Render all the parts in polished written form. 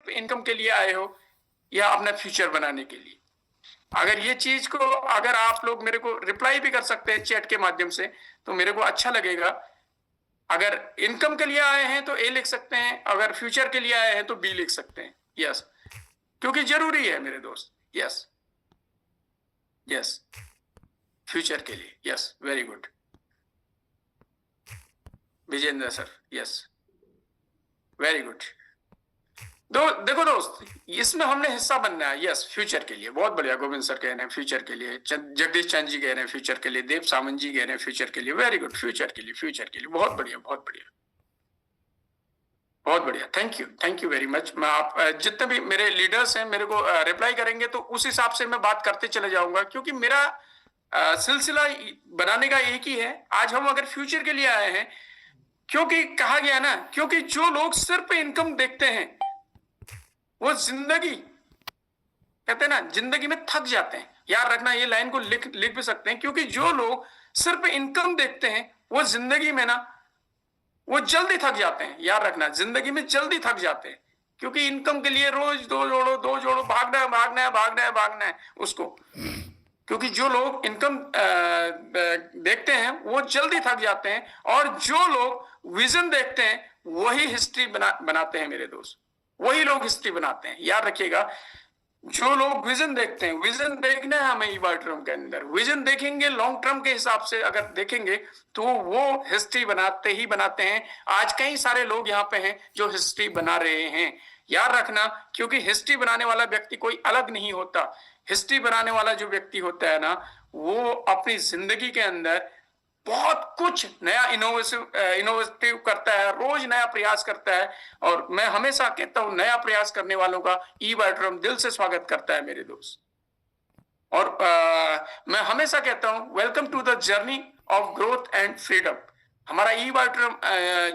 Income के लिए आए हो या अपना फ्यूचर बनाने के लिए। अगर ये चीज को अगर आप लोग मेरे को रिप्लाई भी कर सकते हैं चैट के माध्यम से तो मेरे को अच्छा लगेगा। अगर इनकम के लिए आए हैं तो ए लिख सकते हैं, अगर फ्यूचर के लिए आए हैं तो बी लिख सकते हैं। यस, क्योंकि जरूरी है मेरे दोस्त। यस यस, फ्यूचर के लिए। Yes, very good Vijendra sir. Yes, very good. देखो दोस्त, इसमें हमने हिस्सा बनना है। यस, फ्यूचर के लिए। बहुत बढ़िया, गोविंद सर कह रहे हैं फ्यूचर के लिए, जगदीश चंद जी कह रहे हैं फ्यूचर के लिए, देव सामंत जी कह रहे हैं फ्यूचर के लिए। वेरी गुड, फ्यूचर के लिए, फ्यूचर के लिए। बहुत बढ़िया, बहुत बढ़िया, बहुत बढ़िया। Thank you very much. मैं आप जितने भी मेरे लीडर्स हैं मेरे को रिप्लाई करेंगे तो उस हिसाब से मैं बात करते चले जाऊंगा, क्योंकि मेरा सिलसिला बनाने का एक ही है। आज हम अगर फ्यूचर के लिए आए हैं, क्योंकि कहा गया ना, क्योंकि जो लोग सिर्फ इनकम देखते हैं वो जिंदगी, कहते हैं ना, जिंदगी में थक जाते हैं। याद रखना, ये लाइन को लिख भी सकते हैं, क्योंकि जो लोग सिर्फ इनकम देखते हैं वो जिंदगी में ना, वो जल्दी थक जाते हैं। याद रखना, जिंदगी में जल्दी थक जाते हैं, क्योंकि इनकम के लिए रोज दो जोड़ो भागना है, भागना है, भागना है, भागना है उसको। क्योंकि जो लोग इनकम देखते हैं वो जल्दी थक जाते हैं, और जो लोग विजन देखते हैं वही हिस्ट्री बनाते हैं मेरे दोस्त। वही लोग हिस्ट्री बनाते हैं। याद रखिएगा, जो लोग विजन देखते हैं, विजन देखना है हमें ईवा टर्म के अंदर। विजन देखेंगे लॉन्ग टर्म के हिसाब से अगर देखेंगे तो वो हिस्ट्री बनाते ही बनाते हैं। आज कई सारे लोग यहाँ पे हैं जो हिस्ट्री बना रहे हैं। याद रखना, क्योंकि हिस्ट्री बनाने वाला व्यक्ति कोई अलग नहीं होता। हिस्ट्री बनाने वाला जो व्यक्ति होता है ना, वो अपनी जिंदगी के अंदर बहुत कुछ नया इनोवेटिव करता है, रोज नया प्रयास करता है। और मैं हमेशा कहता हूं, नया प्रयास करने वालों का ईवाइट्रम दिल से स्वागत करता है मेरे दोस्त। और मैं हमेशा कहता हूं, welcome to the journey of growth and freedom. हमारा ईवाइट्रम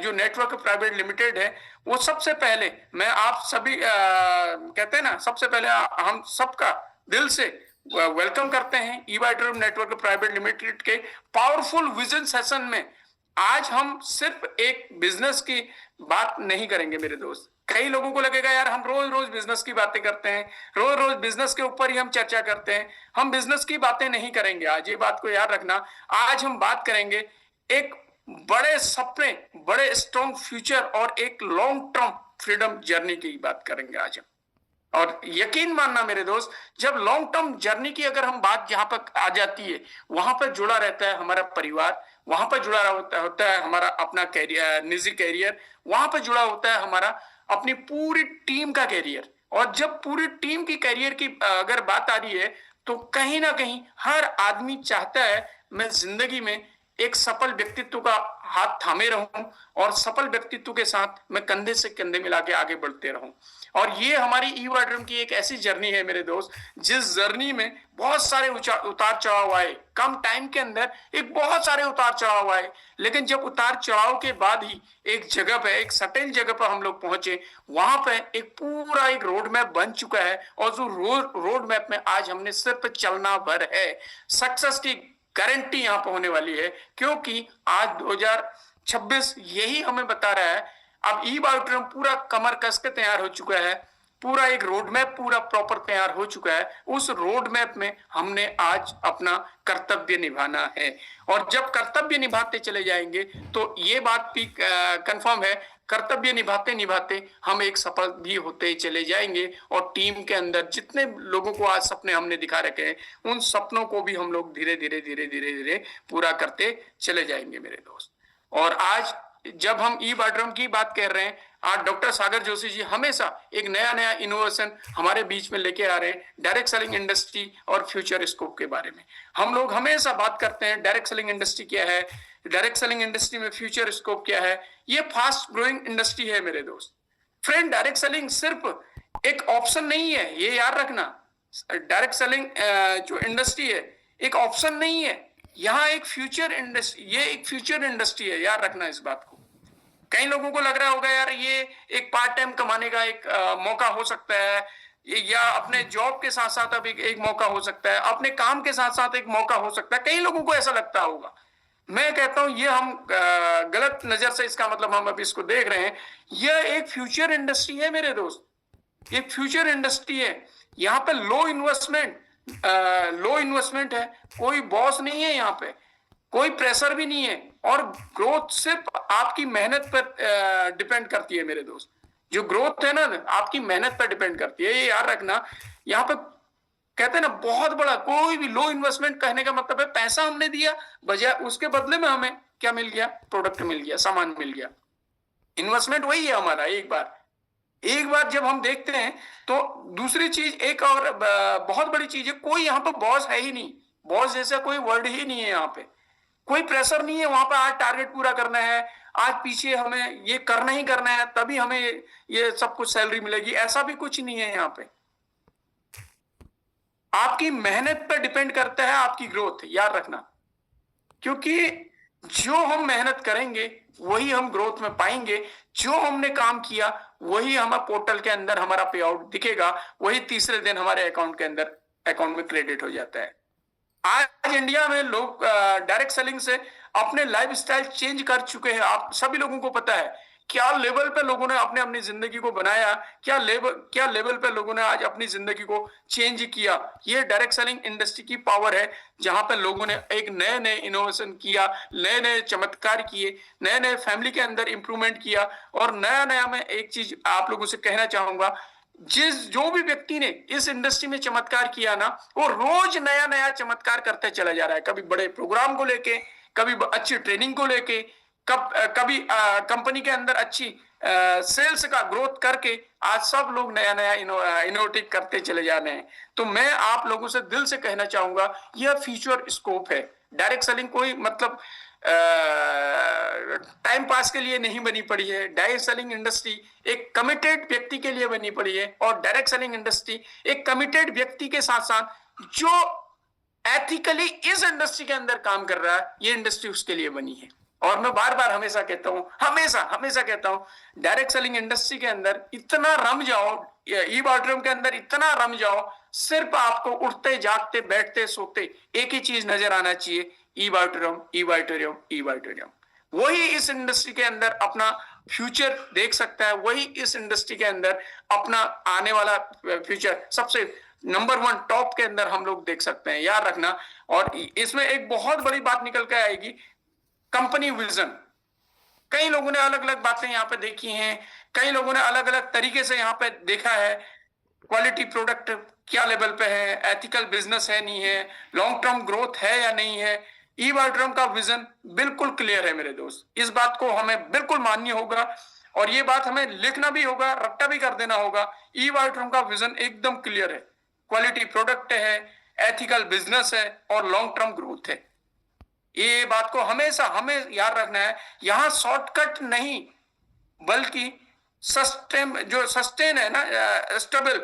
जो नेटवर्क प्राइवेट लिमिटेड है, वो सबसे पहले मैं आप सभी कहते हैं ना, सबसे पहले हम सबका दिल से वेलकम करते हैं ईवाइट्रम नेटवर्क प्राइवेट लिमिटेड के पावरफुल विजन सेशन में। आज हम सिर्फ एक बिजनेस की बात नहीं करेंगे मेरे दोस्त। कई लोगों को लगेगा यार हम रोज रोज बिजनेस की बातें करते हैं, रोज रोज बिजनेस के ऊपर ही हम चर्चा करते हैं। हम बिजनेस की बातें नहीं करेंगे आज, ये बात को याद रखना। आज हम बात करेंगे एक बड़े सपने, बड़े स्ट्रॉन्ग फ्यूचर और एक लॉन्ग टर्म फ्रीडम जर्नी की बात करेंगे आज हम। और यकीन मानना मेरे दोस्त, जब लॉन्ग टर्म जर्नी की अगर हम बात जहां पर आ जाती है, वहां पर जुड़ा रहता है हमारा परिवार, वहां पर जुड़ा होता है हमारा अपना कैरियर, निजी कैरियर, वहां पर जुड़ा होता है हमारा अपनी पूरी टीम का कैरियर। और जब पूरी टीम की कैरियर की अगर बात आ रही है, तो कहीं ना कहीं हर आदमी चाहता है मैं जिंदगी में एक सफल व्यक्तित्व का हाथ थामे रहूं और सफल व्यक्तित्व के साथ मैं कंधे से कंधे मिला के आगे बढ़ते रहूं। और ये हमारी ईवाइट्रम की एक ऐसी जर्नी है मेरे दोस्त, जिस जर्नी में बहुत सारे उतार चढ़ाव आए। कम टाइम के अंदर एक बहुत सारे उतार चढ़ाव आए, लेकिन जब उतार चढ़ाव के बाद ही एक जगह पे, एक सर्टेन जगह पर हम लोग पहुंचे, वहां पे एक पूरा एक रोड मैप बन चुका है। और जो रोड मैप में आज हमने सिर्फ चलना भर है, सक्सेस की गारंटी यहां पर होने वाली है। क्योंकि आज 2026 यही हमें बता रहा है। अब ईवाइट्रम पूरा कमर कस के तैयार हो चुका है, पूरा एक रोड मैप पूरा प्रॉपर तैयार हो चुका है। उस रोड मैप में हमने आज अपना कर्तव्य निभाना है। और जब कर्तव्य निभाते चले जाएंगे तो ये बात भी कंफर्म है, कर्तव्य निभाते निभाते हम एक सफल भी होते चले जाएंगे। और टीम के अंदर जितने लोगों को आज सपने हमने दिखा रखे हैं, उन सपनों को भी हम लोग धीरे धीरे धीरे धीरे धीरे पूरा करते चले जाएंगे मेरे दोस्त। और आज जब हम ईवाइट्रम की बात कर रहे हैं, आज डॉक्टर सागर जोशी जी हमेशा एक नया नया इनोवेशन हमारे बीच में लेके आ रहे हैं, डायरेक्ट सेलिंग इंडस्ट्री और फ्यूचर स्कोप के बारे में। हम लोग हमेशा बात करते हैं डायरेक्ट सेलिंग इंडस्ट्री क्या है, डायरेक्ट सेलिंग इंडस्ट्री में फ्यूचर स्कोप क्या है। ये फास्ट ग्रोइंग इंडस्ट्री है मेरे दोस्त। फ्रेंड, डायरेक्ट सेलिंग सिर्फ एक ऑप्शन नहीं है, ये याद रखना। डायरेक्ट सेलिंग जो इंडस्ट्री है एक ऑप्शन नहीं है, यहाँ एक फ्यूचर इंडस्ट्री, ये एक फ्यूचर इंडस्ट्री है। याद रखना इस बात को। कई लोगों को लग रहा होगा यार ये एक पार्ट टाइम कमाने का एक मौका हो सकता है, या अपने जॉब के साथ साथ अब एक मौका हो सकता है, अपने काम के साथ साथ एक मौका हो सकता है। कई लोगों को ऐसा लगता होगा। मैं कहता हूं ये हम गलत नजर से, इसका मतलब हम अभी इसको देख रहे हैं, यह एक फ्यूचर इंडस्ट्री है मेरे दोस्त। ये फ्यूचर इंडस्ट्री है, यहाँ पे लो इन्वेस्टमेंट है, कोई बॉस नहीं है यहाँ पे, कोई प्रेशर भी नहीं है, और ग्रोथ सिर्फ आपकी मेहनत पर डिपेंड करती है मेरे दोस्त। जो ग्रोथ है ना, आपकी मेहनत पर डिपेंड करती है, ये याद रखना। यहाँ पे कहते हैं ना, बहुत बड़ा कोई भी लो इन्वेस्टमेंट कहने का मतलब है पैसा हमने दिया, बजाय उसके बदले में हमें क्या मिल गया? प्रोडक्ट मिल गया, सामान मिल गया। इन्वेस्टमेंट वही है हमारा। एक बार जब हम देखते हैं तो दूसरी चीज एक और बहुत बड़ी चीज है, कोई यहाँ पे बॉस है ही नहीं, बॉस जैसा कोई वर्ड ही नहीं है यहाँ पे, कोई प्रेशर नहीं है वहां पे आज टारगेट पूरा करना है, आज पीछे हमें ये करना ही करना है, तभी हमें ये सब कुछ सैलरी मिलेगी, ऐसा भी कुछ नहीं है यहाँ पे। आपकी मेहनत पर डिपेंड करता है आपकी ग्रोथ, याद रखना। क्योंकि जो हम मेहनत करेंगे वही हम ग्रोथ में पाएंगे, जो हमने काम किया वही हमारे पोर्टल के अंदर हमारा पे आउट दिखेगा, वही तीसरे दिन हमारे अकाउंट में क्रेडिट हो जाता है। आज इंडिया में लोग डायरेक्ट सेलिंग से अपने लाइफस्टाइल चेंज कर चुके हैं। आप सभी लोगों को पता है क्या लेवल पे लोगों ने अपने अपनी जिंदगी को बनाया, क्या लेवल पे लोगों ने आज अपनी जिंदगी को चेंज किया। ये डायरेक्ट सेलिंग इंडस्ट्री की पावर है, जहां पे लोगों ने एक नए नए इनोवेशन किया, नए नए चमत्कार किए, नए नए फैमिली के अंदर इंप्रूवमेंट किया। और नया नया मैं एक चीज आप लोगों से कहना चाहूंगा, जो भी व्यक्ति ने इस इंडस्ट्री में चमत्कार किया ना, वो रोज नया नया चमत्कार करते चला जा रहा है। कभी बड़े प्रोग्राम को लेके, कभी अच्छी ट्रेनिंग को लेके, कभी कंपनी के अंदर अच्छी सेल्स का ग्रोथ करके आज सब लोग नया नया इनोवेटिव करते चले जा रहे हैं। तो मैं आप लोगों से दिल से कहना चाहूंगा, यह फ्यूचर स्कोप है। डायरेक्ट सेलिंग कोई मतलब टाइम पास के लिए नहीं बनी पड़ी है। डायरेक्ट सेलिंग इंडस्ट्री एक कमिटेड व्यक्ति के लिए बनी पड़ी है, और डायरेक्ट सेलिंग इंडस्ट्री एक कमिटेड व्यक्ति के साथ साथ जो एथिकली इस इंडस्ट्री के अंदर काम कर रहा है, ये इंडस्ट्री उसके लिए बनी है। और मैं बार बार हमेशा कहता हूं, हमेशा कहता हूं, डायरेक्ट सेलिंग इंडस्ट्री के अंदर इतना रम जाओ, ई बार्टरूम के अंदर इतना रम जाओ, सिर्फ आपको उठते जागते बैठते सोते एक ही चीज नजर आना चाहिए, ई बार्टरूम। वही इस इंडस्ट्री के अंदर अपना फ्यूचर देख सकता है, वही इस इंडस्ट्री के अंदर अपना आने वाला फ्यूचर सबसे नंबर 1 टॉप के अंदर हम लोग देख सकते हैं, याद रखना। और इसमें एक बहुत बड़ी बात निकल के आएगी, कंपनी विजन। कई लोगों ने अलग अलग बातें यहाँ पे देखी हैं, कई लोगों ने अलग अलग तरीके से यहाँ पे देखा है। क्वालिटी प्रोडक्ट क्या लेवल पे है, एथिकल बिजनेस है नहीं है, लॉन्ग टर्म ग्रोथ है या नहीं है। ई बार्टरूम का विजन बिल्कुल क्लियर है मेरे दोस्त, इस बात को हमें बिल्कुल माननी होगा, और ये बात हमें लिखना भी होगा, रट्टा भी कर देना होगा। ई बार्टरूम का विजन एकदम क्लियर है, क्वालिटी प्रोडक्ट है, एथिकल बिजनेस है, और लॉन्ग टर्म ग्रोथ है। ये बात को हमेशा हमें याद रखना है। यहां शॉर्टकट नहीं, बल्कि सस्टेन है ना, स्टेबल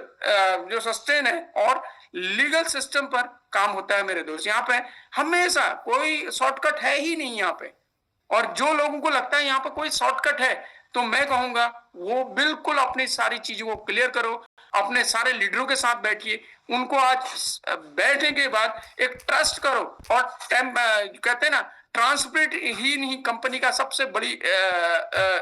जो सस्टेन है और लीगल सिस्टम पर काम होता है मेरे दोस्त। यहाँ पे हमेशा कोई शॉर्टकट है ही नहीं यहाँ पे। और जो लोगों को लगता है यहाँ पे कोई शॉर्टकट है, तो मैं कहूंगा वो बिल्कुल अपनी सारी चीजों को क्लियर करो, अपने सारे लीडरों के साथ बैठिए, उनको आज बैठने के बाद एक ट्रस्ट करो। और कहते हैं ना, ट्रांसपेरेंट ही नहीं कंपनी का सबसे बड़ी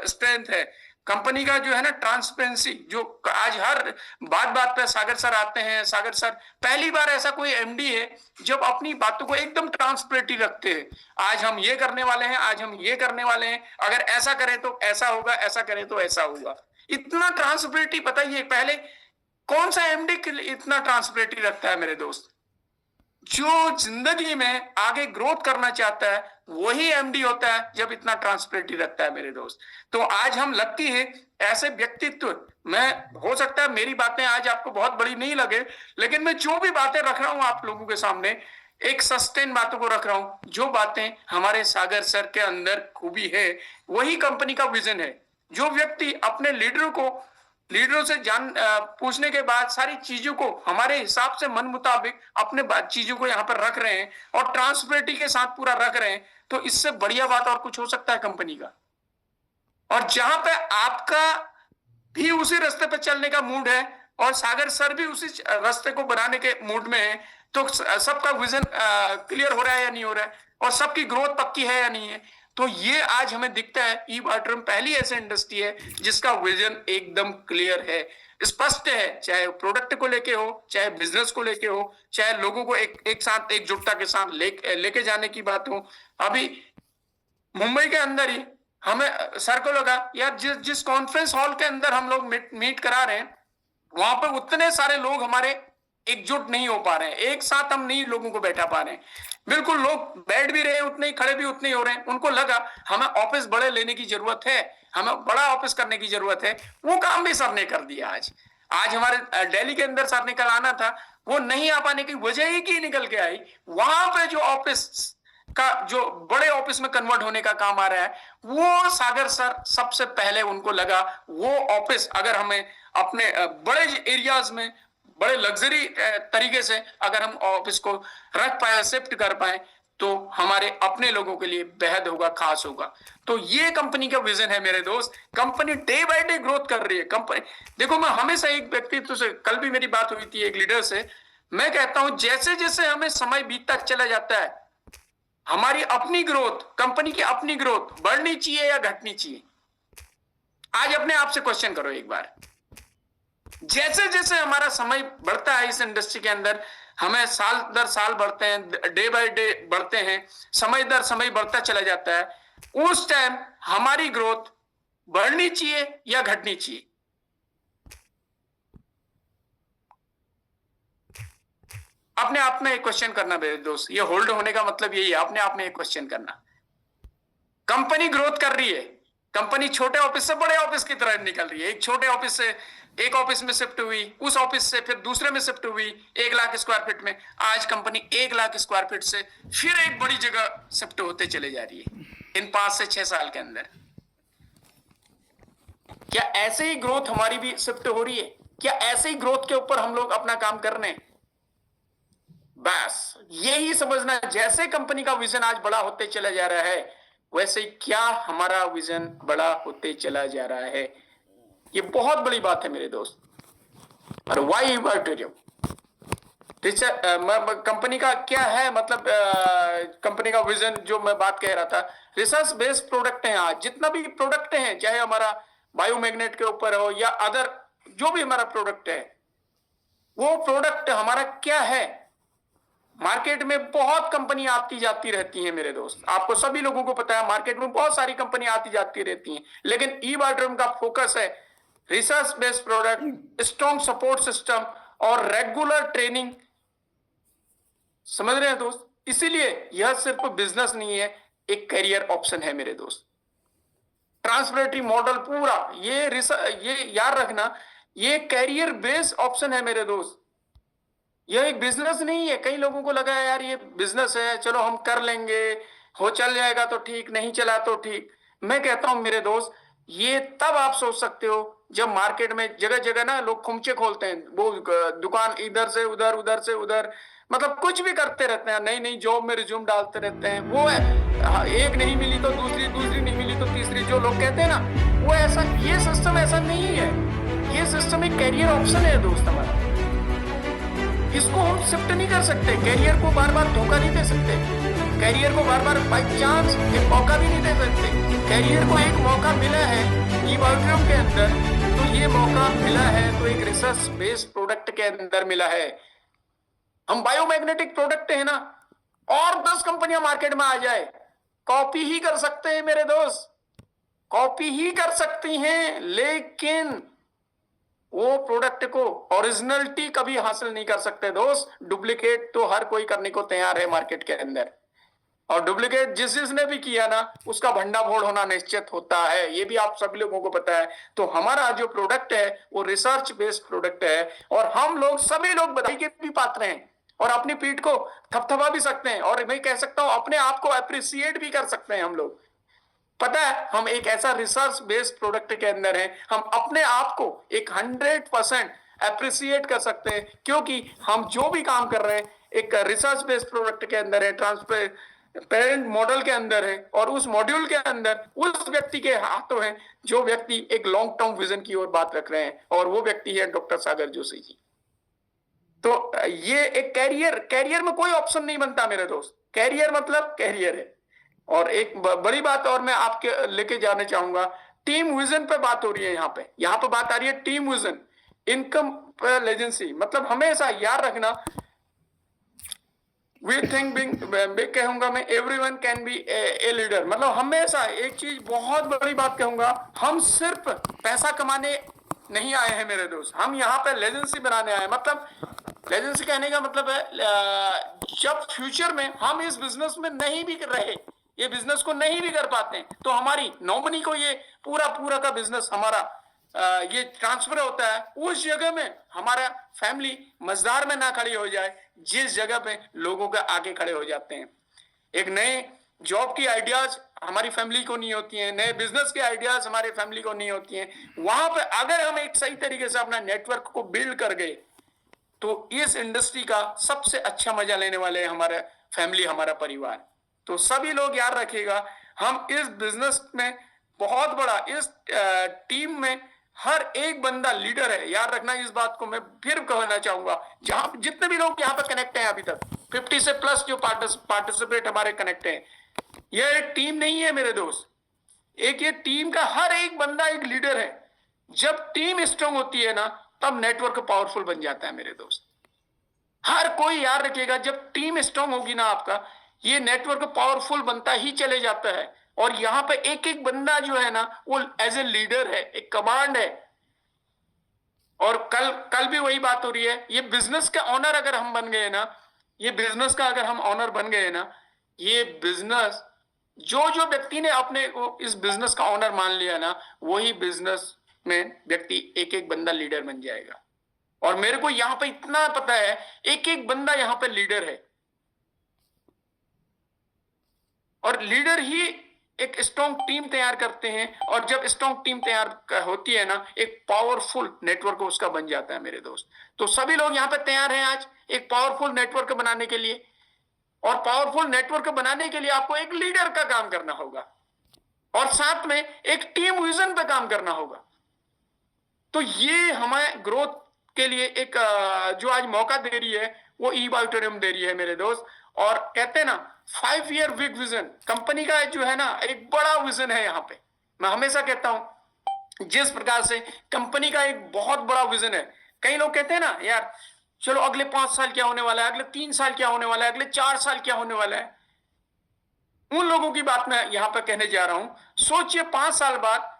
स्ट्रेंथ है। कंपनी का जो है ना ट्रांसपेरेंसी, जो आज हर बात पे सागर सर आते हैं। सागर सर पहली बार ऐसा कोई एमडी है जब अपनी बातों को एकदम ट्रांसपेरेंटली रखते हैं। आज हम ये करने वाले हैं, आज हम ये करने वाले हैं, अगर ऐसा करें तो ऐसा होगा, ऐसा करें तो ऐसा होगा। इतना ट्रांसपेरेंटली, बताइए पहले कौन सा एमडी इतना ट्रांसपेरेंटली रखता है मेरे दोस्त। जो जिंदगी में आगे ग्रोथ करना चाहता है वही एमडी होता है जब इतना ट्रांसपेरेंटली रखता है मेरे दोस्त। तो आज हम लगती है ऐसे व्यक्तित्व, मैं हो सकता है मेरी बातें आज आपको बहुत बड़ी नहीं लगे, लेकिन मैं जो भी बातें रख रहा हूं आप लोगों के सामने, एक सस्टेन बातों को रख रहा हूं। जो बातें हमारे सागर सर के अंदर खूबी है, वही कंपनी का विजन है। जो व्यक्ति अपने लीडरों से पूछने के बाद सारी चीजों को हमारे हिसाब से मन मुताबिक अपने चीजों को यहाँ पर रख रहे हैं और ट्रांसपेरेंटी के साथ पूरा रख रहे हैं, तो इससे बढ़िया बात और कुछ हो सकता है कंपनी का। और जहां पे आपका भी उसी रास्ते पे चलने का मूड है और सागर सर भी उसी रास्ते को बनाने के मूड में है, तो सबका विजन क्लियर हो रहा है या नहीं हो रहा है, और सबकी ग्रोथ पक्की है या नहीं है। तो ये आज हमें दिखता है ई बार्टरूम पहली ऐसी इंडस्ट्री है जिसका विजन एकदम क्लियर है। स्पष्ट है, चाहे प्रोडक्ट को लेके हो, चाहे बिजनेस को लेके हो, चाहे लोगों को एक साथ एकजुटता के साथ लेके जाने की बात हो। अभी मुंबई के अंदर ही हमें सर को लगा यार, जिस जिस कॉन्फ्रेंस हॉल के अंदर हम लोग मीट करा रहे हैं, वहां पर उतने सारे लोग हमारे एकजुट नहीं हो पा रहे हैं, एक साथ हम नहीं लोगों को बैठा पा रहे हैं। बिल्कुल, लोग बैठ भी रहे हैं उतने ही, खड़े भी उतने ही हो रहे हैं। उनको लगा हमें ऑफिस बड़े लेने की जरूरत है, हमें बड़ा ऑफिस करने की जरूरत है। वो काम भी सर ने कर दिया। आज हमारे दिल्ली के अंदर सर ने कल आना था, वो नहीं आ पाने की वजह ही की निकल के आई। वहां पे जो ऑफिस का जो बड़े ऑफिस में कन्वर्ट होने का काम आ रहा है, वो सागर सर सबसे पहले उनको लगा वो ऑफिस अगर हमें अपने बड़े एरियाज में बड़े लग्जरी तरीके से अगर हम ऑफिस को रख पाए, शिफ्ट कर पाए, तो हमारे अपने लोगों के लिए बेहद होगा, खास होगा। तो ये कंपनी का विजन है मेरे दोस्त। Company day by day growth कर रही है। कंपनी देखो, मैं हमेशा एक व्यक्तित्व से, कल भी मेरी बात हुई थी एक लीडर से, मैं कहता हूं जैसे जैसे हमें समय बीतता चला जाता है, हमारी अपनी ग्रोथ, कंपनी की अपनी ग्रोथ बढ़नी चाहिए या घटनी चाहिए? आज अपने आप से क्वेश्चन करो एक बार। जैसे जैसे हमारा समय बढ़ता है इस इंडस्ट्री के अंदर, हमें साल दर साल बढ़ते हैं, डे बाय डे बढ़ते हैं, समय दर समय बढ़ता चला जाता है, उस टाइम हमारी ग्रोथ बढ़नी चाहिए या घटनी चाहिए? अपने आप में एक क्वेश्चन करना मेरे दोस्त। ये होल्ड होने का मतलब यही है, अपने आप में एक क्वेश्चन करना। कंपनी ग्रोथ कर रही है, कंपनी छोटे ऑफिस से बड़े ऑफिस की तरह निकल रही है। एक छोटे ऑफिस से एक ऑफिस में शिफ्ट हुई, उस ऑफिस से फिर दूसरे में शिफ्ट हुई 1 लाख स्क्वायर फीट में। आज कंपनी 1 लाख स्क्वायर फीट से फिर एक बड़ी जगह शिफ्ट होते चले जा रही है इन 5 से 6 साल के अंदर। क्या ऐसे ही ग्रोथ हमारी भी शिफ्ट हो रही है? क्या ऐसे ही ग्रोथ के ऊपर हम लोग अपना काम कर रहे हैं? बस यही समझना, जैसे कंपनी का विजन आज बड़ा होते चला जा रहा है, वैसे क्या हमारा विजन बड़ा होते चला जा रहा है। ये बहुत बड़ी बात है मेरे दोस्त। और वाई वर्टोरियम कंपनी का क्या है, मतलब कंपनी का विजन जो मैं बात कह रहा था, रिसर्च बेस्ड प्रोडक्ट हैं। आज जितना भी प्रोडक्ट हैं, चाहे हमारा बायोमैग्नेट के ऊपर हो या अदर जो भी हमारा प्रोडक्ट है, वो प्रोडक्ट हमारा क्या है। मार्केट में बहुत कंपनी आती जाती रहती हैं मेरे दोस्त, आपको सभी लोगों को पता है मार्केट में बहुत सारी कंपनी आती जाती रहती हैं, लेकिन ई बायोड्रम का फोकस है research based product, strong support system और रेगुलर ट्रेनिंग। समझ रहे हैं दोस्त? इसीलिए यह सिर्फ बिजनेस नहीं है, एक करियर ऑप्शन है मेरे दोस्त। ट्रांसपरेटरी मॉडल पूरा ये याद रखना, ये करियर बेस्ड ऑप्शन है मेरे दोस्त। यह एक बिजनेस नहीं है। कई लोगों को लगा है यार ये बिजनेस है, चलो हम कर लेंगे, हो चल जाएगा तो ठीक, नहीं चला तो ठीक। मैं कहता हूं मेरे दोस्त, ये तब आप सोच सकते हो जब मार्केट में जगह जगह ना लोग खुमचे खोलते हैं, वो दुकान इधर से उधर, उधर से उधर, मतलब कुछ भी करते रहते हैं, नई नई जॉब में रिज्यूम डालते रहते हैं। वो एक नहीं मिली तो दूसरी, दूसरी नहीं मिली तो तीसरी, जो लोग कहते हैं ना, वो ऐसा, ये सिस्टम ऐसा नहीं है। ये सिस्टम एक कैरियर ऑप्शन है दोस्त हमारा। इसको हम शिफ्ट नहीं कर सकते। कैरियर को बार बार धोखा नहीं दे सकते, कैरियर को बार बार बाई चांस एक मौका भी नहीं दे सकते। कैरियर को एक मौका मिला है ई बायोड्रम के अंदर, तो ये मौका मिला है तो एक रिसर्च बेस्ड प्रोडक्ट के अंदर मिला है। हम बायोमैग्नेटिक प्रोडक्ट है ना, और 10 कंपनियां मार्केट में आ जाए, कॉपी ही कर सकते हैं मेरे दोस्त, कॉपी ही कर सकती हैं, लेकिन वो प्रोडक्ट को ओरिजिनलिटी कभी हासिल नहीं कर सकते दोस्त। डुप्लीकेट तो हर कोई करने को तैयार है मार्केट के अंदर, और डुप्लीकेट जिसने भी किया ना, उसका भंडाफोड़ होना निश्चित होता है, ये भी आप सभी लोगों को पता है। तो हमारा जो प्रोडक्ट है वो रिसर्च बेस्ड प्रोडक्ट है, और हम लोग सभी लोग बधाई के भी पात्र हैं, और अपनी पीठ को थपथपा भी सकते हैं, और मैं कह सकता हूं अपने आप को अप्रिसिएट भी कर सकते हैं हम लोग। पता है, हम एक ऐसा रिसर्च बेस्ड प्रोडक्ट के अंदर हैं, हम अपने आप को एक 100% अप्रिसिएट कर सकते हैं, क्योंकि हम जो भी काम कर रहे हैं एक रिसर्च बेस्ड प्रोडक्ट के अंदर है, ट्रांसपेरेंट मॉडल के अंदर है, और उस मॉड्यूल के अंदर उस व्यक्ति के हाथों है जो व्यक्ति एक लॉन्ग टर्म विजन की ओर बात रख रहे हैं, और वो व्यक्ति है डॉक्टर सागर जोशी जी। तो ये एक कैरियर में कोई ऑप्शन नहीं बनता मेरे दोस्त। कैरियर मतलब कैरियर है। और एक बड़ी बात और मैं आपके लेके जाने चाहूंगा, टीम विजन पे बात हो रही है। यहाँ पे बात आ रही है टीम विजन। इनकम एजेंसी, मतलब हमेशा याद रखना, वी थिंक बिग कहूंगा मैं, everyone can be a leader. मतलब हमेशा एक चीज बहुत बड़ी बात कहूंगा, हम सिर्फ पैसा कमाने नहीं आए हैं मेरे दोस्त, हम यहाँ पे लेजेंसी बनाने आए हैं। मतलब लेजेंसी कहने का मतलब है जब फ्यूचर में हम इस बिजनेस में नहीं भी रहे, ये बिजनेस को नहीं भी कर पाते हैं, तो हमारी नॉमिनी को ये पूरा पूरा का बिजनेस हमारा ये ट्रांसफर होता है उस जगह में, हमारा फैमिली मजदार में ना खड़ी हो जाए जिस जगह पे लोगों के आगे खड़े हो जाते हैं। एक नए जॉब की आइडियाज हमारी फैमिली को नहीं होती हैं, नए बिजनेस के आइडियाज हमारे फैमिली को नहीं होती हैं, वहां पे अगर हम एक सही तरीके से अपना नेटवर्क को बिल्ड कर गए तो इस इंडस्ट्री का सबसे अच्छा मजा लेने वाले हमारा फैमिली, हमारा परिवार। तो सभी लोग याद रखिएगा, हम इस बिजनेस में बहुत बड़ा, इस टीम में हर एक बंदा लीडर है। याद रखना इस बात को, मैं फिर कहना चाहूंगा, जहां जितने भी लोग यहाँ पे कनेक्ट हैं अभी तक 50 से प्लस जो पार्टिसिपेट हमारे कनेक्ट हैं, यह एक टीम नहीं है मेरे दोस्त, एक ये टीम का हर एक बंदा एक लीडर है। जब टीम स्ट्रांग होती है ना, तब नेटवर्क पावरफुल बन जाता है मेरे दोस्त। हर कोई याद रखिएगा, जब टीम स्ट्रांग होगी ना आपका, ये नेटवर्क पावरफुल बनता ही चले जाता है। और यहाँ पे एक एक बंदा जो है ना, वो एज ए लीडर है, एक कमांड है। और कल कल भी वही बात हो रही है, ये बिजनेस का ऑनर अगर हम बन गए ना, ये बिजनेस का अगर हम ऑनर बन गए ना, ये बिजनेस जो जो व्यक्ति ने अपने को इस बिजनेस का ऑनर मान लिया ना, वही बिजनेस में व्यक्ति एक एक बंदा लीडर बन जाएगा। और मेरे को यहां पे इतना पता है, एक एक बंदा यहां पे लीडर है, और लीडर ही एक स्ट्रॉन्ग टीम तैयार करते हैं। और जब स्ट्रॉन्ग टीम तैयार होती है ना, एक पावरफुल नेटवर्क उसका बन जाता है मेरे दोस्त। तो सभी लोग यहाँ पे तैयार हैं आज एक पावरफुल नेटवर्क बनाने के लिए। और पावरफुल नेटवर्क बनाने के लिए आपको एक लीडर का काम करना होगा, और साथ में एक टीम विजन पे काम करना होगा। तो ये हमें ग्रोथ के लिए एक जो आज मौका दे रही है, वो ई ऑडिटोरियम दे रही है मेरे दोस्त। और कहते हैं ना, 5 ईयर बिग विजन, कंपनी का जो है ना एक बड़ा विजन है यहाँ पे। मैं हमेशा कहता हूं, जिस प्रकार से कंपनी का एक बहुत बड़ा विजन है, कई लोग कहते हैं ना यार चलो अगले 5 साल क्या होने वाला है, अगले 3 साल क्या होने वाला है, अगले 4 साल क्या होने वाला है, उन लोगों की बात मैं यहां पर कहने जा रहा हूं। सोचिए 5 साल बाद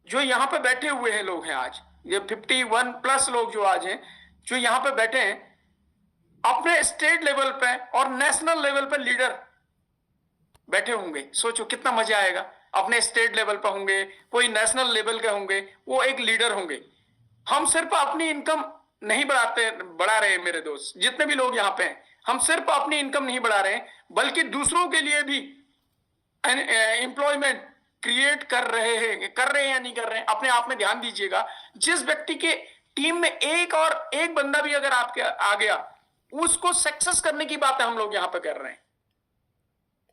जो यहां पे बैठे हुए हैं लोग हैं आज, ये 51 प्लस लोग जो आज हैं, जो यहां पे बैठे हैं, अपने स्टेट लेवल पे और नेशनल लेवल पे लीडर बैठे होंगे। सोचो कितना मजा आएगा, अपने स्टेट लेवल पे होंगे, कोई नेशनल लेवल के होंगे, वो एक लीडर होंगे। हम सिर्फ अपनी इनकम नहीं बढ़ा रहे हैं मेरे दोस्त, जितने भी लोग यहाँ पे हैं, हम सिर्फ अपनी इनकम नहीं बढ़ा रहे हैं, बल्कि दूसरों के लिए भी एम्प्लॉयमेंट क्रिएट कर रहे हैं या नहीं कर रहे हैं, अपने आप में ध्यान दीजिएगा। जिस व्यक्ति के टीम में एक और एक बंदा भी अगर आपके आ गया, उसको सक्सेस करने की बात है हम लोग यहां पे कर रहे हैं।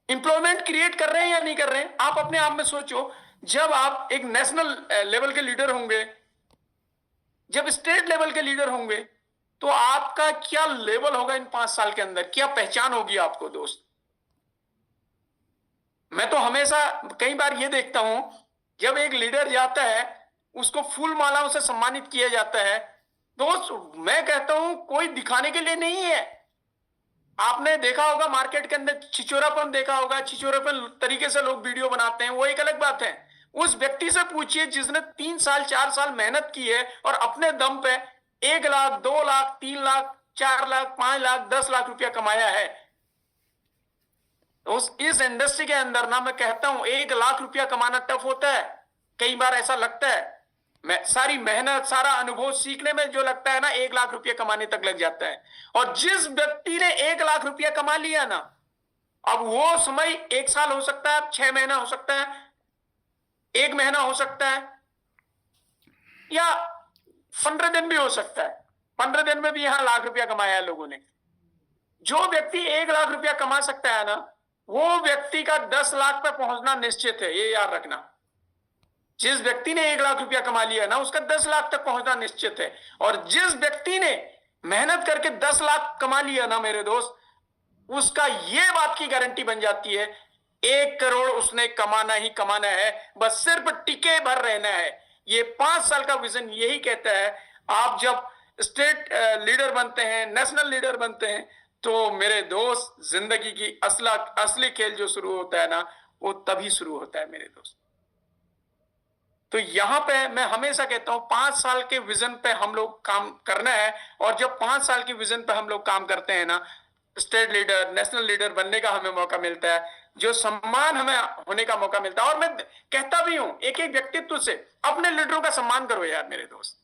एम्प्लॉयमेंट क्रिएट कर रहे हैं या नहीं कर रहे हैं, आप अपने आप में सोचो। जब आप एक नेशनल लेवल के लीडर होंगे, जब स्टेट लेवल के लीडर होंगे, तो आपका क्या लेवल होगा इन 5 साल के अंदर, क्या पहचान होगी आपको दोस्त। मैं तो हमेशा कई बार ये देखता हूं, जब एक लीडर जाता है उसको फूल मालाओं से सम्मानित किया जाता है, दोस्त मैं कहता हूं कोई दिखाने के लिए नहीं है। आपने देखा होगा मार्केट के अंदर छिचोरापन देखा होगा, छिचोरापन तरीके से लोग वीडियो बनाते हैं, वो एक अलग बात है। उस व्यक्ति से पूछिए जिसने 3 साल 4 साल मेहनत की है और अपने दम पे 1 लाख 2 लाख 3 लाख 4 लाख 5 लाख 10 लाख रुपया कमाया है। इस इंडस्ट्री के अंदर ना, मैं कहता हूं 1 लाख रुपया कमाना टफ होता है। कई बार ऐसा लगता है, सारी मेहनत सारा अनुभव सीखने में जो लगता है ना, 1 लाख रुपया कमाने तक लग जाता है। और जिस व्यक्ति ने 1 लाख रुपया कमा लिया ना, अब वो समय 1 साल हो सकता है, 6 महीना हो सकता है, 1 महीना हो सकता है, या 15 दिन भी हो सकता है। 15 दिन में भी यहां लाख रुपया कमाया है लोगों ने। जो व्यक्ति 1 लाख रुपया कमा सकता है ना, वो व्यक्ति का 10 लाख पे पहुंचना निश्चित है, ये याद रखना। जिस व्यक्ति ने 1 लाख रुपया कमा लिया ना, उसका 10 लाख तक पहुंचना निश्चित है। और जिस व्यक्ति ने मेहनत करके 10 लाख कमा लिया ना मेरे दोस्त, उसका ये बात की गारंटी बन जाती है 1 करोड़ उसने कमाना ही कमाना है, बस सिर्फ टिके भर रहना है। ये 5 साल का विजन यही कहता है। आप जब स्टेट लीडर बनते हैं, नेशनल लीडर बनते हैं, तो मेरे दोस्त जिंदगी की असली खेल जो शुरू होता है ना, वो तभी शुरू होता है मेरे दोस्त। तो यहां पे मैं हमेशा कहता हूं 5 साल के विजन पे हम लोग काम करना है, और जब 5 साल की विजन पे हम लोग काम करते हैं ना, स्टेट लीडर, नेशनल लीडर बनने का हमें मौका मिलता है, जो सम्मान हमें होने का मौका मिलता है। और मैं कहता भी हूं एक एक व्यक्तित्व से, अपने लीडरों का सम्मान करो यार मेरे दोस्त,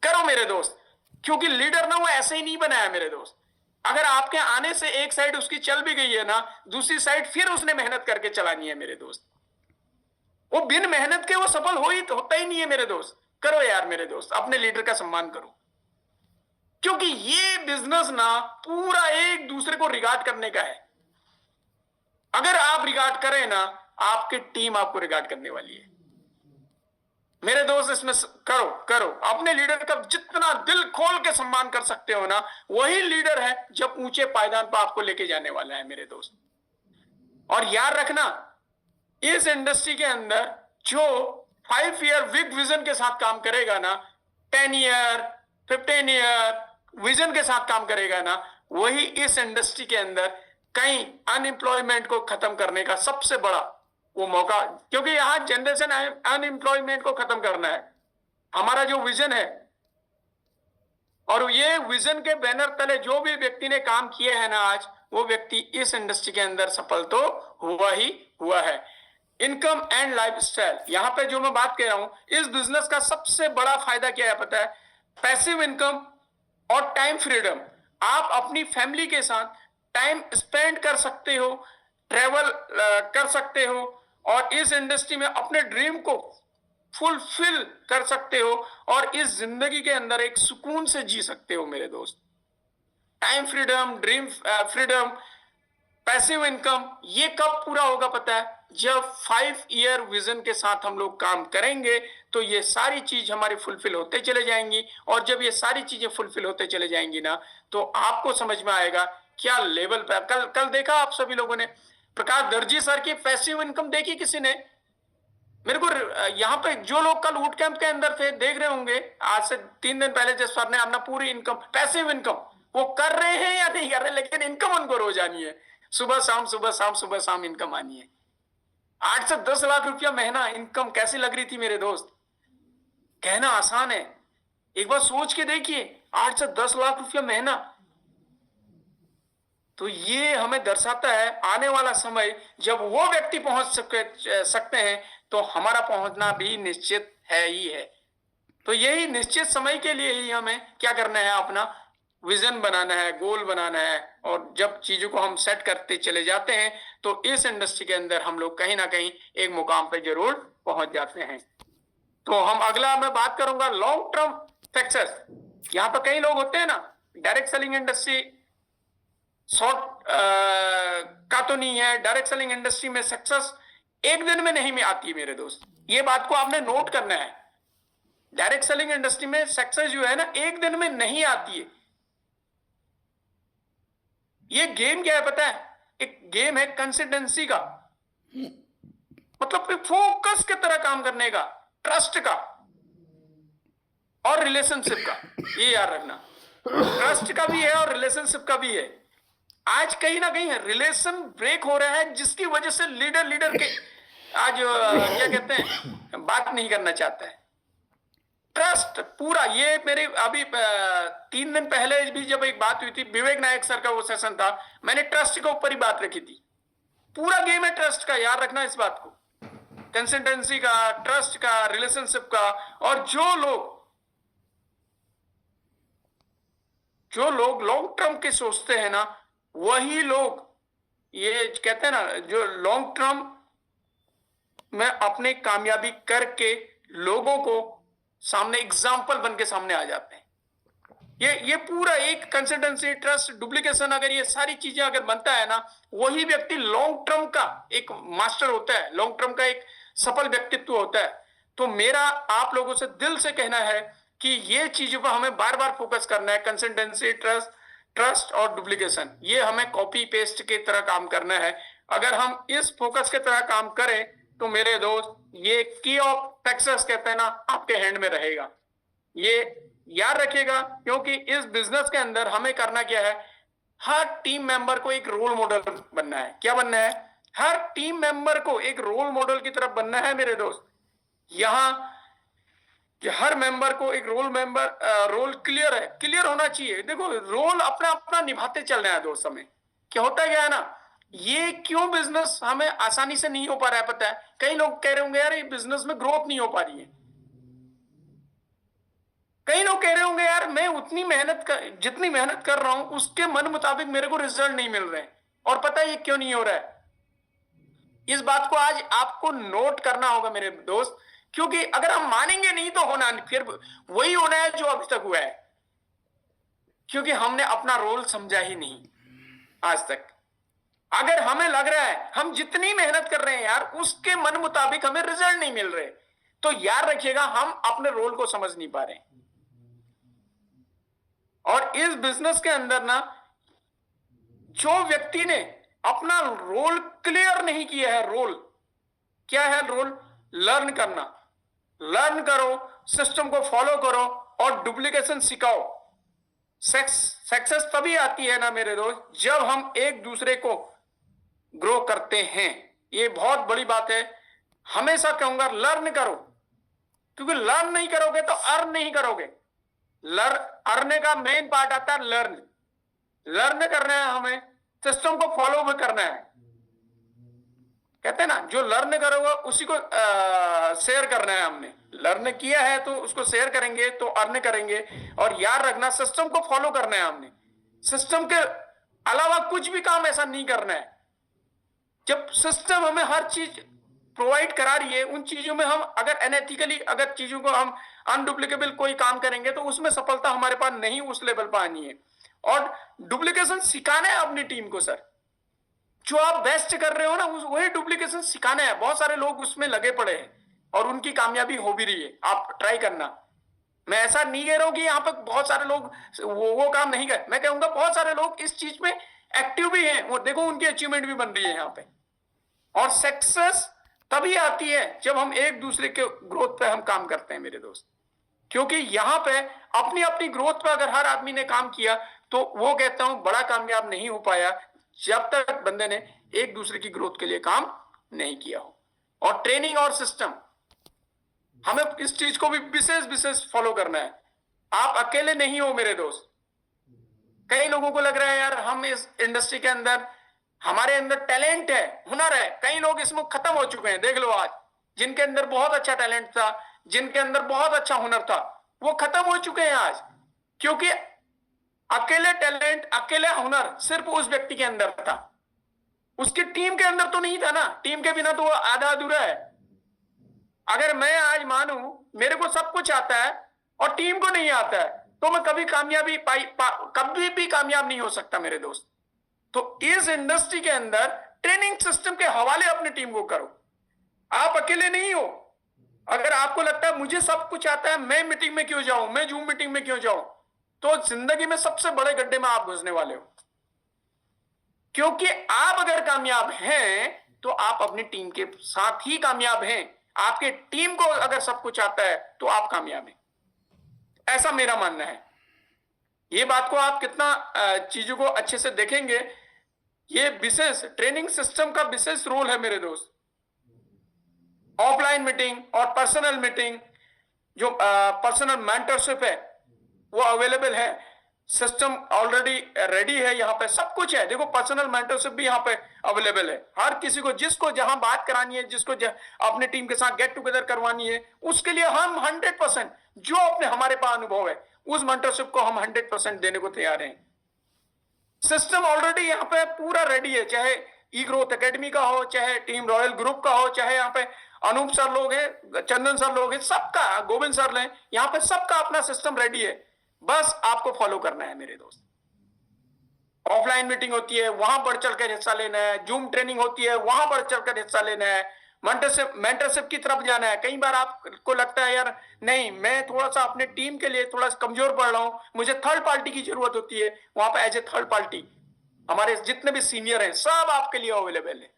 करो मेरे दोस्त, क्योंकि लीडर ना वो ऐसे ही नहीं बनाया मेरे दोस्त। अगर आपके आने से एक साइड उसकी चल भी गई है ना, दूसरी साइड फिर उसने मेहनत करके चलानी है मेरे दोस्त। वो बिन मेहनत के वो सफल होता ही नहीं है मेरे दोस्त। करो यार मेरे दोस्त, अपने लीडर का सम्मान करो, क्योंकि ये बिजनेस ना पूरा एक दूसरे को रिगार्ड करने का है। अगर आप रिगार्ड करें ना, आपकी टीम आपको रिगार्ड करने वाली है मेरे दोस्त। इसमें करो करो अपने लीडर का जितना दिल खोल के सम्मान कर सकते हो ना, वही लीडर है जब ऊंचे पायदान पर आपको लेके जाने वाला है मेरे दोस्त। और याद रखना, इस इंडस्ट्री के अंदर जो 5 ईयर बिग विजन के साथ काम करेगा ना, 10 ईयर 15 ईयर विजन के साथ काम करेगा ना, वही इस इंडस्ट्री के अंदर कहीं अनएम्प्लॉयमेंट को खत्म करने का सबसे बड़ा वो मौका, क्योंकि यहां जनरेशन अनएम्प्लॉयमेंट को खत्म करना है हमारा जो विजन है। और ये विजन के बैनर तले जो भी व्यक्ति ने काम किए हैं ना आज, वो व्यक्ति इस इंडस्ट्री के अंदर सफल तो हुआ ही हुआ है। इनकम एंड लाइफस्टाइल, यहां पे जो मैं बात कर रहा हूं, इस बिजनेस का सबसे बड़ा फायदा क्या है पता है? पैसिव इनकम और टाइम फ्रीडम। आप अपनी फैमिली के साथ टाइम स्पेंड कर सकते हो, ट्रेवल कर सकते हो, और इस इंडस्ट्री में अपने ड्रीम को फुलफिल कर सकते हो, और इस जिंदगी के अंदर एक सुकून से जी सकते हो मेरे दोस्त। Time freedom, dream freedom, passive income, ये कब पूरा होगा पता है? जब 5 ईयर विजन के साथ हम लोग काम करेंगे, तो ये सारी चीज हमारी फुलफिल होते चले जाएंगी। और जब ये सारी चीजें फुलफिल होते चले जाएंगी ना, तो आपको समझ में आएगा क्या लेवल पे। कल देखा आप सभी लोगों ने प्रकाश दर्जी सर की पैसिव इनकम देखी किसी ने? मेरे को यहाँ पे जो लोग कल वुड कैंप के अंदर थे देख रहे होंगे, आज से 3 दिन पहले जब सर ने अपना पूरी इनकम, पैसिव इनकम वो कर रहे हैं या नहीं कर रहे, लेकिन इनकम उनको रोज आनी है, सुबह शाम सुबह शाम सुबह शाम इनकम आनी है। 8 से 10 लाख रुपया महीना इनकम कैसी लग रही थी मेरे दोस्त? कहना आसान है, एक बार सोच के देखिए, 8 से 10 लाख रुपया महीना। तो ये हमें दर्शाता है आने वाला समय जब वो व्यक्ति पहुंच सकते हैं, तो हमारा पहुंचना भी निश्चित है ही है। तो यही निश्चित समय के लिए ही हमें क्या करना है, अपना विजन बनाना है, गोल बनाना है। और जब चीजों को हम सेट करते चले जाते हैं, तो इस इंडस्ट्री के अंदर हम लोग कहीं ना कहीं एक मुकाम पे जरूर पहुंच जाते हैं। तो हम अगला मैं बात करूंगा लॉन्ग टर्म सक्सेस। यहाँ पे कई लोग होते हैं ना, डायरेक्ट सेलिंग इंडस्ट्री शॉर्ट का तो नहीं है। डायरेक्ट सेलिंग इंडस्ट्री में सक्सेस एक दिन में नहीं में आती है मेरे दोस्त, ये बात को आपने नोट करना है। डायरेक्ट सेलिंग इंडस्ट्री में सक्सेस जो है ना, एक दिन में नहीं आती है। ये गेम क्या है पता है? एक गेम है कंसिस्टेंसी का, मतलब फोकस की तरह काम करने का, ट्रस्ट का और रिलेशनशिप का। ये याद रखना, ट्रस्ट का भी है और रिलेशनशिप का भी है। आज कहीं ना कहीं रिलेशन ब्रेक हो रहा है, जिसकी वजह से लीडर के आज क्या कहते हैं, बात नहीं करना चाहता है। ट्रस्ट पूरा, ये मेरे अभी 3 दिन पहले भी जब एक बात हुई थी, विवेक नायक सर का वो सेशन था, मैंने ट्रस्ट के ऊपर ही बात रखी थी। पूरा गेम है ट्रस्ट का, याद रखना इस बात को, कंसिस्टेंसी का, ट्रस्ट का, रिलेशनशिप का। और जो लोग लॉन्ग टर्म के सोचते हैं ना, वही लोग ये कहते हैं ना, जो लॉन्ग टर्म में अपने कामयाबी करके लोगों को सामने एग्जाम्पल बन के सामने आ जाते हैं। ये पूरा एक कंसिस्टेंसी, ट्रस्ट, डुप्लीकेशन, अगर ये सारी चीजें अगर बनता है ना, वही व्यक्ति लॉन्ग टर्म का एक मास्टर होता है, लॉन्ग टर्म का एक सफल व्यक्तित्व होता है। तो मेरा आप लोगों से दिल से कहना है कि ये चीजों पर हमें बार बार फोकस करना है। कंसिस्टेंसी, ट्रस्ट और डुप्लीकेशन, ये हमें कॉपी पेस्ट की तरह काम करना है। अगर हम इस फोकस की तरह काम करें, तो मेरे दोस्त ये की ऑफ सक्सेस कहते हैं ना, आपके हैंड में रहेगा। ये याद रखिएगा, क्योंकि इस बिजनेस के अंदर हमें करना क्या है, हर टीम मेंबर को एक रोल मॉडल बनना है। क्या बनना है? हर टीम मेंबर को एक रोल मॉडल की तरफ बनना है मेरे दोस्त। यहां कि हर मेंबर को एक रोल क्लियर है, क्लियर होना चाहिए। देखो, रोल अपना अपना निभाते चल रहे हैं दोस्त। हमें क्या होता गया है ना, ये क्यों बिजनेस हमें आसानी से नहीं हो पा रहा है पता है? कई लोग कह रहे होंगे यार ये बिजनेस में ग्रोथ नहीं हो पा रही है। कई लोग कह रहे होंगे यार मैं जितनी मेहनत कर रहा हूं उसके मन मुताबिक मेरे को रिजल्ट नहीं मिल रहे। और पता है ये क्यों नहीं हो रहा है? इस बात को आज आपको नोट करना होगा मेरे दोस्त, क्योंकि अगर हम मानेंगे नहीं तो होना फिर वही होना है जो अभी तक हुआ है, क्योंकि हमने अपना रोल समझा ही नहीं आज तक। अगर हमें लग रहा है हम जितनी मेहनत कर रहे हैं यार उसके मन मुताबिक हमें रिजल्ट नहीं मिल रहे, तो याद रखिएगा हम अपने रोल को समझ नहीं पा रहे। और इस बिजनेस के अंदर ना, जो व्यक्ति ने अपना रोल क्लियर नहीं किया है, रोल क्या है? रोल लर्न करना। लर्न करो, सिस्टम को फॉलो करो और डुप्लीकेशन सिखाओ। सक्सेस तभी आती है ना मेरे दोस्त, जब हम एक दूसरे को ग्रो करते हैं। ये बहुत बड़ी बात है। हमेशा कहूंगा लर्न करो, क्योंकि लर्न नहीं करोगे तो अर्न नहीं करोगे। अर्न का मेन पार्ट आता है लर्न। लर्न करना है हमें, सिस्टम को फॉलो भी करना है। कहते हैं ना, जो लर्न करोगे उसी को शेयर करना है। हमने लर्न किया है तो उसको शेयर करेंगे तो अर्न करेंगे। और याद रखना, सिस्टम को फॉलो करना है हमने, सिस्टम के अलावा कुछ भी काम ऐसा नहीं करना है। जब सिस्टम हमें हर चीज प्रोवाइड करा रही है, उन चीजों में हम अगर अनएथिकली अगर चीजों को हम अनडुप्लीकेबल कोई काम करेंगे तो उसमें सफलता हमारे पास नहीं उस लेवल पर आनी है। और डुप्लीकेशन सिखाना है अपनी टीम को सर। जो आप बेस्ट कर रहे हो ना वही डुप्लीकेशन सिखाना है। बहुत सारे लोग उसमें लगे पड़े हैं और उनकी कामयाबी हो भी रही है। आप ट्राई करना। मैं ऐसा नहीं कह रहा हूं कि यहाँ पे बहुत सारे लोग वो काम नहीं कर, मैं कहूंगा बहुत सारे लोग इस चीज में एक्टिव भी हैं। वो देखो उनकी अचीवमेंट भी बन रही है यहाँ पे। और सक्सेस तभी आती है जब हम एक दूसरे के ग्रोथ पे हम काम करते हैं मेरे दोस्त। क्योंकि यहाँ पे अपनी अपनी ग्रोथ पे अगर हर आदमी ने काम किया तो वो कहता हूं बड़ा कामयाब नहीं हो पाया जब तक बंदे ने एक दूसरे की ग्रोथ के लिए काम नहीं किया हो। और ट्रेनिंग और सिस्टम, हमें इस चीज को भी विशेष फॉलो करना है। आप अकेले नहीं हो मेरे दोस्त। कई लोगों को लग रहा है यार हम इस इंडस्ट्री के अंदर, हमारे अंदर टैलेंट है, हुनर है। कई लोग इसमें खत्म हो चुके हैं। देख लो आज, जिनके अंदर बहुत अच्छा टैलेंट था, जिनके अंदर बहुत अच्छा हुनर था, वो खत्म हो चुके हैं आज। क्योंकि अकेले टैलेंट, अकेले हुनर सिर्फ उस व्यक्ति के अंदर था, उसकी टीम के अंदर तो नहीं था ना। टीम के बिना तो वो आधा अधूरा है। अगर मैं आज मानूं मेरे को सब कुछ आता है और टीम को नहीं आता है तो मैं कभी कभी भी कामयाब नहीं हो सकता मेरे दोस्त। तो इस इंडस्ट्री के अंदर ट्रेनिंग सिस्टम के हवाले अपनी टीम को करो। आप अकेले नहीं हो। अगर आपको लगता है मुझे सब कुछ आता है, मैं मीटिंग में क्यों जाऊं, मैं जूम मीटिंग में क्यों जाऊं, तो जिंदगी में सबसे बड़े गड्ढे में आप घुसने वाले हो। क्योंकि आप अगर कामयाब हैं तो आप अपनी टीम के साथ ही कामयाब हैं। आपके टीम को अगर सब कुछ आता है तो आप कामयाब हैं, ऐसा मेरा मानना है। ये बात को आप कितना चीजों को अच्छे से देखेंगे, ये विशेष ट्रेनिंग सिस्टम का विशेष रोल है मेरे दोस्त। ऑफलाइन मीटिंग और पर्सनल मीटिंग, जो पर्सनल मेंटरशिप है वो अवेलेबल है। सिस्टम ऑलरेडी रेडी है, यहाँ पे सब कुछ है। देखो पर्सनल मेंटरशिप भी यहाँ पे अवेलेबल है। हर किसी को जिसको जहां बात करानी है, जिसको अपने टीम के साथ गेट टुगेदर करवानी है, उसके लिए हम 100% जो अपने हमारे पास अनुभव है उस मेंटरशिप को हम 100% देने को तैयार हैं। सिस्टम ऑलरेडी यहाँ पे पूरा रेडी है, चाहे ई ग्रोथ एकेडमी का हो, चाहे टीम रॉयल ग्रुप का हो, चाहे यहाँ पे अनूप सर लोग हैं, चंदन सर लोग हैं, सबका, गोविंद सर हैं, यहाँ पे सबका अपना सिस्टम रेडी है। बस आपको फॉलो करना है मेरे दोस्त। ऑफलाइन मीटिंग होती है वहां बढ़ चढ़कर हिस्सा लेना है, जूम ट्रेनिंग होती है वहां बढ़ चढ़कर हिस्सा लेना है, मेंटरशिप की तरफ जाना है। कई बार आपको लगता है यार नहीं मैं थोड़ा सा अपने टीम के लिए थोड़ा सा कमजोर पड़ रहा हूं, मुझे थर्ड पार्टी की जरूरत होती है। वहां पर एज ए थर्ड पार्टी हमारे जितने भी सीनियर हैं सब आपके लिए अवेलेबल है।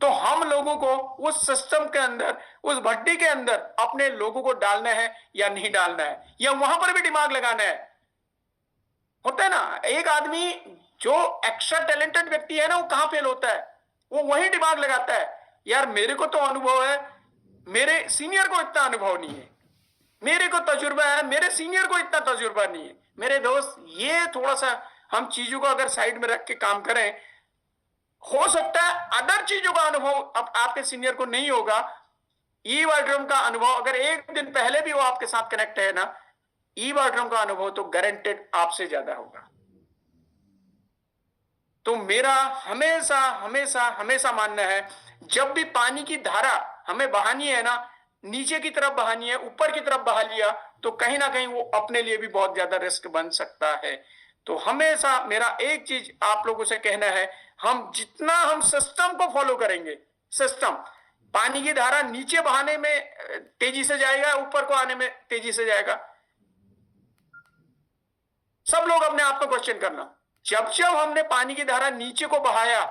तो हम लोगों को उस सिस्टम के अंदर, उस भट्टी के अंदर अपने लोगों को डालना है या नहीं डालना है, या वहां पर भी दिमाग लगाना है। होता है ना, एक आदमी जो एक्स्ट्रा टैलेंटेड व्यक्ति है ना, वो कहां फेल होता है, वो वही दिमाग लगाता है, यार मेरे को तो अनुभव है, मेरे सीनियर को इतना अनुभव नहीं है, मेरे को तजुर्बा है, मेरे सीनियर को इतना तजुर्बा नहीं है। मेरे दोस्त, ये थोड़ा सा हम चीजों को अगर साइड में रख के काम करें, हो सकता है अदर चीजों का अनुभव अब आपके सीनियर को नहीं होगा, ई वार्ड्रोम का अनुभव अगर एक दिन पहले भी वो आपके साथ कनेक्ट है ना, ई वार्ड्रोम का अनुभव तो गारंटेड आपसे ज्यादा होगा। तो मेरा हमेशा हमेशा हमेशा मानना है, जब भी पानी की धारा हमें बहानी है ना, नीचे की तरफ बहानी है, ऊपर की तरफ बहा लिया, तो कहीं ना कहीं वो अपने लिए भी बहुत ज्यादा रिस्क बन सकता है। तो हमेशा मेरा एक चीज आप लोगों से कहना है, हम जितना हम सिस्टम को फॉलो करेंगे, सिस्टम, पानी की धारा नीचे बहाने में तेजी से जाएगा, ऊपर को आने में तेजी से जाएगा। सब लोग अपने आप को क्वेश्चन करना, जब जब हमने पानी की धारा नीचे को बहाया,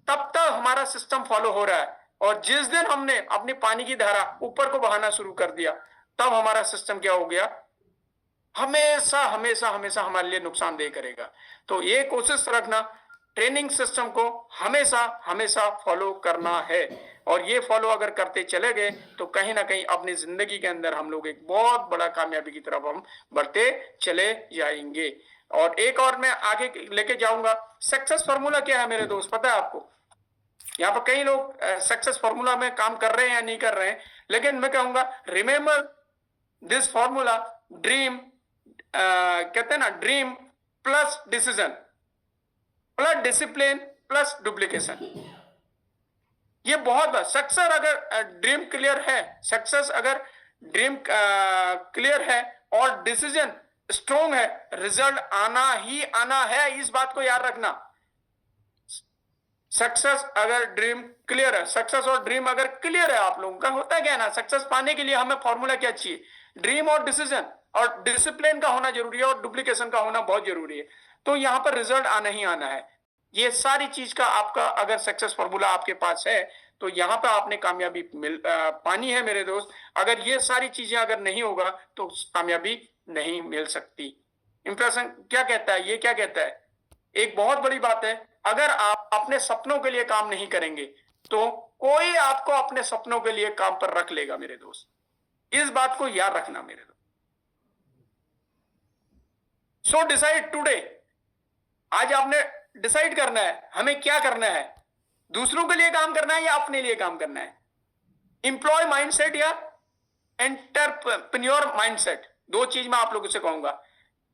तब तक हमारा सिस्टम फॉलो हो रहा है, और जिस दिन हमने अपनी पानी की धारा ऊपर को बहाना शुरू कर दिया, तब हमारा सिस्टम क्या हो गया, हमेशा हमेशा हमेशा हमारे लिए नुकसानदेह करेगा। तो ये कोशिश रखना, ट्रेनिंग सिस्टम को हमेशा हमेशा फॉलो करना है, और ये फॉलो अगर करते चले गए तो कहीं ना कहीं अपनी जिंदगी के अंदर हम लोग एक बहुत बड़ा कामयाबी की तरफ हम बढ़ते चले जाएंगे। और एक और मैं आगे लेके जाऊंगा, सक्सेस फॉर्मूला क्या है मेरे दोस्त, पता है आपको? यहाँ पर कई लोग सक्सेस फॉर्मूला में काम कर रहे हैं या नहीं कर रहे हैं, लेकिन मैं कहूंगा रिमेंबर दिस फॉर्मूला, ड्रीम, कहते हैं ना, dream plus decision plus discipline plus duplication. ये बहुत सक्सेस अगर ड्रीम क्लियर है, सक्सेस अगर ड्रीम क्लियर है और डिसीजन स्ट्रोंग है, रिजल्ट आना ही आना है, इस बात को याद रखना। सक्सेस अगर ड्रीम क्लियर है, सक्सेस और ड्रीम अगर क्लियर है आप लोगों का, होता है क्या ना, सक्सेस पाने के लिए हमें फॉर्मूला क्या चाहिए, ड्रीम और डिसीजन और डिसिप्लिन का होना जरूरी है, और डुप्लीकेशन का होना बहुत जरूरी है। तो यहां पर रिजल्ट आना ही आना है। ये सारी चीज का आपका अगर सक्सेस फॉर्मूला आपके पास है, तो यहां पर आपने कामयाबी पानी है मेरे दोस्त। अगर ये सारी चीजें अगर नहीं होगा तो कामयाबी नहीं मिल सकती। इंप्रेशन क्या कहता है, ये क्या कहता है, एक बहुत बड़ी बात है, अगर आप अपने सपनों के लिए काम नहीं करेंगे तो कोई आपको अपने सपनों के लिए काम पर रख लेगा मेरे दोस्त। इस बात को याद रखना मेरे दोस्त। सो डिसाइड टुडे, आज आपने डिसाइड करना है हमें क्या करना है, दूसरों के लिए काम करना है या अपने लिए काम करना है। इंप्लॉय माइंडसेट या एंटरप्रेन्योर माइंडसेट, दो चीज मैं आप लोगों से कहूंगा।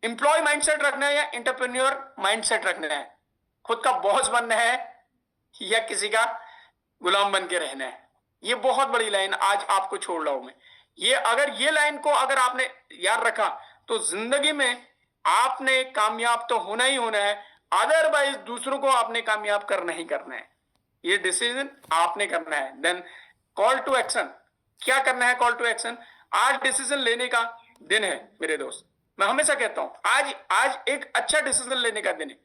इंप्लॉय माइंडसेट रखना है या एंटरप्रेन्योर माइंडसेट रखना है, खुद का बॉस बनना है या किसी का गुलाम बन के रहना है। ये बहुत बड़ी लाइन आज आपको छोड़ रहा हूं मैं। ये अगर ये लाइन को अगर आपने याद रखा तो जिंदगी में आपने कामयाब तो होना ही होना है, अदरवाइज दूसरों को आपने कामयाब करना ही करना है। ये डिसीजन आपने करना है। देन कॉल टू एक्शन, क्या करना है, कॉल टू एक्शन। आज डिसीजन लेने का दिन है मेरे दोस्त। मैं हमेशा कहता हूं आज एक अच्छा डिसीजन लेने का दिन है।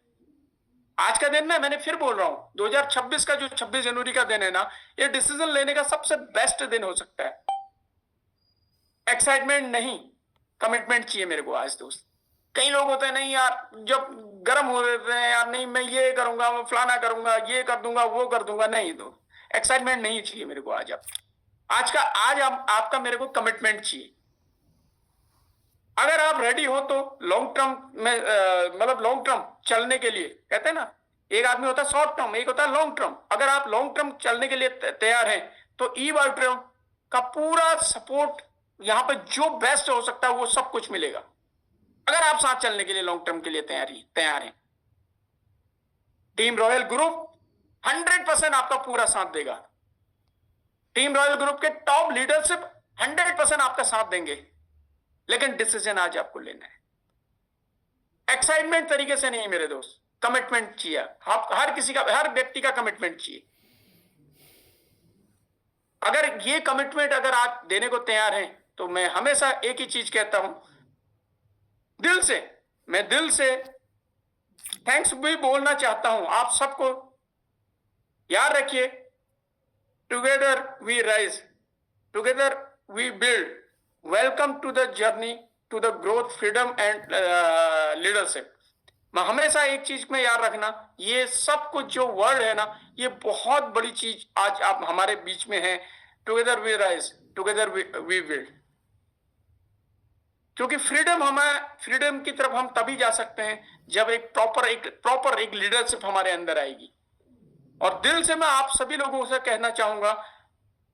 आज का दिन मैंने फिर बोल रहा हूं, 2026 का जो 26 जनवरी का दिन है ना, ये डिसीजन लेने का सबसे बेस्ट दिन हो सकता है। एक्साइटमेंट नहीं, कमिटमेंट चाहिए मेरे को आज दोस्त। कई लोग होते हैं नहीं यार, जब गर्म हो रहे हैं यार, नहीं मैं ये करूंगा, मैं फलाना करूंगा, ये कर दूंगा, वो कर दूंगा, नहीं दो, एक्साइटमेंट नहीं चाहिए मेरे को आज। आज आपका मेरे को कमिटमेंट चाहिए। अगर आप रेडी हो तो लॉन्ग टर्म में मतलब लॉन्ग टर्म चलने के लिए, कहते हैं ना, एक आदमी होता है शॉर्ट टर्म, एक होता है लॉन्ग टर्म। अगर आप लॉन्ग टर्म चलने के लिए तैयार हैं तो ई वार्ड्रोम का पूरा सपोर्ट, यहां पे जो बेस्ट हो सकता है वो सब कुछ मिलेगा। अगर आप साथ चलने के लिए लॉन्ग टर्म के लिए तैयार हैं, टीम रॉयल ग्रुप 100% आपका पूरा साथ देगा। टीम रॉयल ग्रुप के टॉप लीडरशिप 100% आपका साथ देंगे, लेकिन डिसीजन आज आपको लेना है। एक्साइटमेंट तरीके से नहीं मेरे दोस्त, कमिटमेंट चाहिए। हर किसी का, हर व्यक्ति का कमिटमेंट चाहिए। अगर ये कमिटमेंट अगर आप देने को तैयार हैं तो मैं हमेशा एक ही चीज कहता हूं, मैं दिल से थैंक्स भी बोलना चाहता हूं आप सबको। याद रखिए, together we rise, together we build, welcome to the journey to the growth, freedom and leadership. हमेशा एक चीज में याद रखना, ये सब कुछ जो वर्ड है ना, ये बहुत बड़ी चीज आज आप हमारे बीच में है। Together we rise, together we build. क्योंकि फ्रीडम की तरफ हम तभी जा सकते हैं जब एक प्रॉपर एक लीडरशिप हमारे अंदर आएगी। और दिल से मैं आप सभी लोगों से कहना चाहूंगा,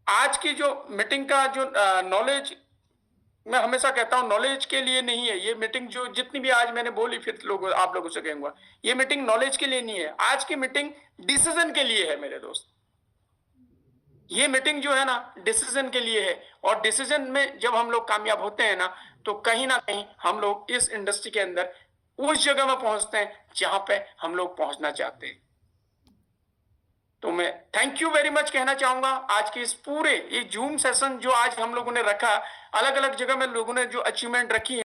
आज की जो मीटिंग का जो नॉलेज, मैं हमेशा कहता हूं नॉलेज के लिए नहीं है ये मीटिंग। जो जितनी भी आज मैंने बोली, फिर आप लोगों से कहूंगा, ये मीटिंग नॉलेज के लिए नहीं है। आज की मीटिंग डिसीजन के लिए है मेरे दोस्त। ये मीटिंग जो है ना, डिसीजन के लिए है। और डिसीजन में जब हम लोग कामयाब होते हैं ना कहीं हम लोग इस इंडस्ट्री के अंदर उस जगह में पहुंचते हैं जहां पे हम लोग पहुंचना चाहते हैं। तो मैं थैंक यू वेरी मच कहना चाहूंगा। आज के इस पूरे ये जूम सेशन जो आज हम लोगों ने रखा, अलग अलग जगह में लोगों ने जो अचीवमेंट रखी है,